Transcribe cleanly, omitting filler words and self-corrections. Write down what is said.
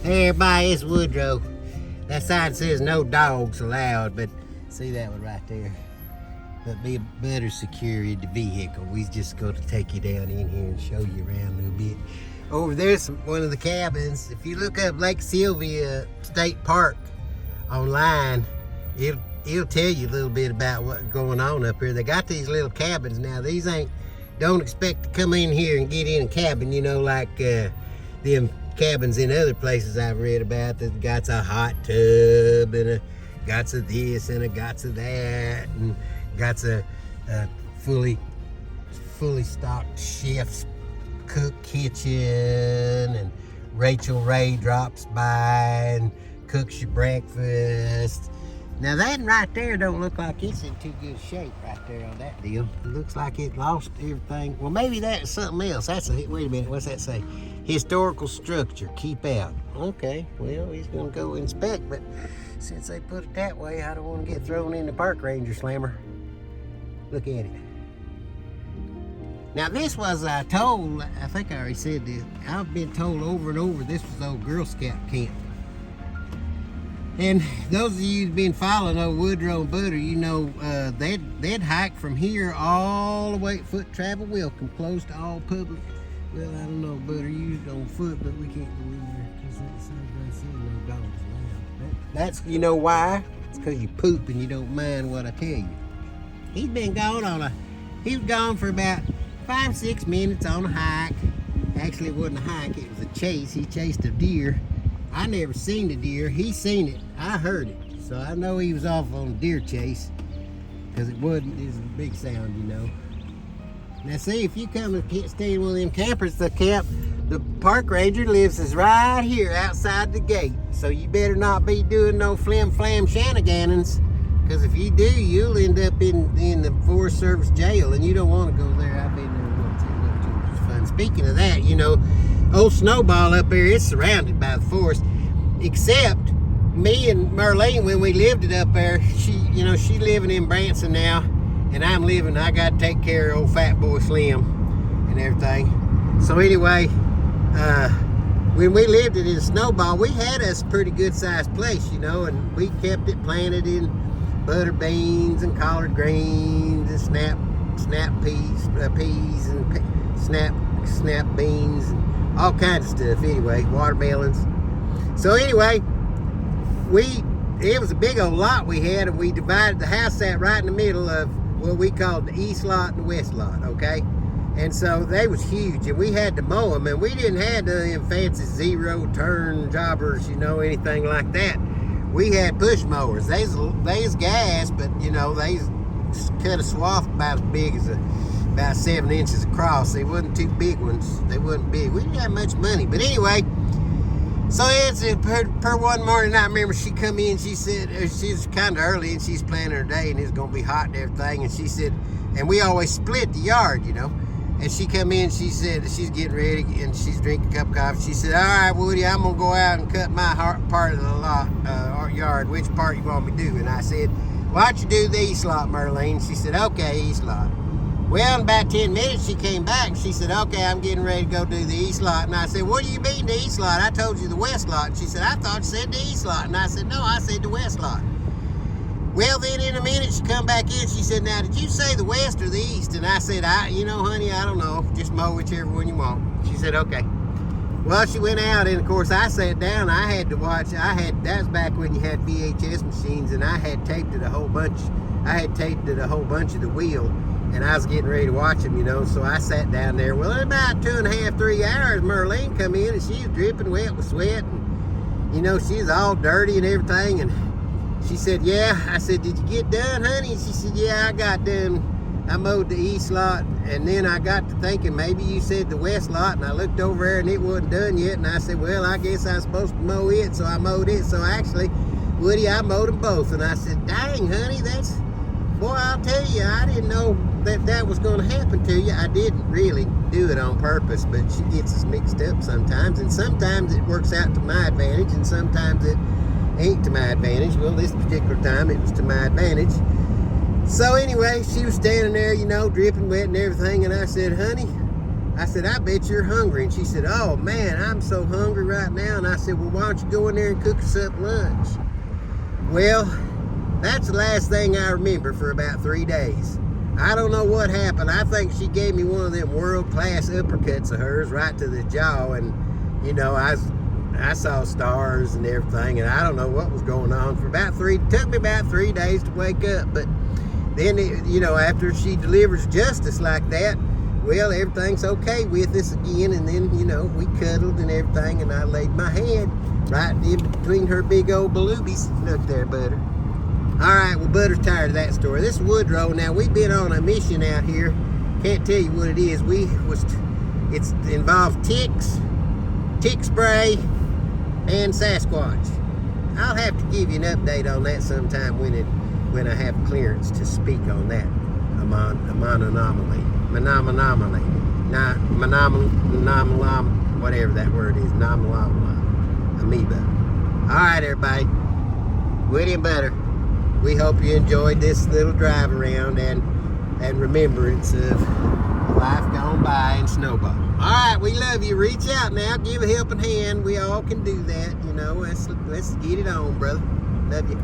Hey everybody, it's Woodrow. That sign says no dogs allowed, but see that one right there? But be better security the vehicle. We just going to take you down in here and show you around a little bit. Over there's one of the cabins. If you look up Lake Sylvia State Park online, it'll tell you a little bit about what's going on up here. They got these little cabins now. These don't expect to come in here and get in a cabin, you know, like them cabins in other places I've read about that got a hot tub and a got of this and a got of that and got a fully stocked chef's cook kitchen, and Rachel Ray drops by and cooks your breakfast. Now that right there don't look like it's in too good shape right there on that deal. It looks like it lost everything. Well, maybe that's something else. Wait a minute, what's that say? Historical structure, keep out. Okay, well, he's gonna go inspect, but since they put it that way, I don't want to get thrown in the park ranger slammer. Look at it. Now this was I think I already said this, I've been told over and over this was old Girl Scout camp. And those of you who've been following old Woodrow and Butter, you know they'd hike from here all the way, foot travel welcome, closed to all public. Well, I don't know, Butter, you on foot, but we can't go in there because that's no dogs allowed. That's, you know why? It's because you poop and you don't mind what I tell you. He's been gone he was gone for about 5-6 minutes on a hike. Actually, it wasn't a hike, it was a chase. He chased a deer. I never seen the deer. He seen it. I heard it. So I know he was off on a deer chase because it was a big sound, you know. Now see, if you come and stay in one of them campers, the park ranger lives is right here outside the gate. So you better not be doing no flim-flam shenanigans, because if you do, you'll end up in the Forest Service jail, and you don't want to go there. I've been there once. It was fun. Speaking of that, you know, old Snowball up here, it's surrounded by the forest, except me and Merlene, when we lived it up there, she living in Branson now, and I got to take care of old fat boy Slim and everything. So anyway, when we lived it in Snowball, we had us a pretty good sized place, you know, and we kept it planted in butter beans and collard greens and snap peas and snap beans and all kinds of stuff. Anyway, watermelons. So anyway, it was a big old lot we had, and we divided the house out right in the middle of what we called the east lot and the west lot, okay? And so they was huge, and we had to mow them, and we didn't have them fancy zero-turn jobbers, you know, anything like that. We had push mowers. They's gas, but you know, they cut a swath about as big as about 7 inches across. They wasn't too big ones. They wasn't big. We didn't have much money, but anyway. So it's per one morning, I remember she come in. She said she's kind of early, and she's planning her day, and it's gonna be hot and everything. And she said, and we always split the yard, you know. And she come in, she said she's getting ready, and she's drinking a cup of coffee. She said, all right, Woody, I'm gonna go out and cut my part of the lot, our yard. Which part you want me to do? And I said, why don't you do the east lot, Merlene? She said, okay, east lot. Well, in about 10 minutes, she came back, and she said, okay, I'm getting ready to go do the east lot. And I said, what do you mean the east lot? I told you the west lot. And she said, I thought you said the east lot. And I said, no, I said the west lot. Well, then in a minute, she come back in. She said, now, did you say the west or the east? And I said, you know, honey, I don't know. Just mow whichever one you want. She said, okay. Well, she went out, and of course, I sat down. I had to watch. That was back when you had VHS machines, and I had taped it a whole bunch. I had taped it a whole bunch of the wheel, and I was getting ready to watch them, you know. So I sat down there. Well, in about 2.5, 3 hours, Merlene come in, and she was dripping wet with sweat, and you know, she was all dirty and everything, and she said, yeah. I said, did you get done, honey? And she said, yeah, I got done. I mowed the east lot, and then I got to thinking, maybe you said the west lot, and I looked over there, and it wasn't done yet, and I said, well, I guess I was supposed to mow it, so I mowed it. So actually, Woody, I mowed them both. And I said, dang, honey, boy, I'll tell you, I didn't know that was going to happen to you. I didn't really do it on purpose, but she gets us mixed up sometimes, and sometimes it works out to my advantage, and sometimes it ain't to my advantage. Well, this particular time it was to my advantage. So anyway, she was standing there, you know, dripping wet and everything, and I said, honey, I said, I bet you're hungry. And she said, oh man, I'm so hungry right now. And I said, well, why don't you go in there and cook us up lunch? Well, that's the last thing I remember for about 3 days. I don't know what happened. I think she gave me one of them world-class uppercuts of hers right to the jaw. And, you know, I saw stars and everything, and I don't know what was going on for about it took me about 3 days to wake up. But then, you know, after she delivers justice like that, well, everything's okay with us again. And then, you know, we cuddled and everything, and I laid my head right in between her big old baloobies. Look there, Butter. All right, well, Butter's tired of that story. This is Woodrow. Now, we've been on a mission out here. Can't tell you what it is. It's involved ticks, tick spray, and Sasquatch. I'll have to give you an update on that sometime when I have clearance to speak on that anomaly, whatever that word is, amoeba. All right, everybody, Woody and Butter, we hope you enjoyed this little drive around and remembrance of life gone by in Snowball. All right, we love you. Reach out now, give a helping hand. We all can do that, you know. Let's get it on, brother. Love you.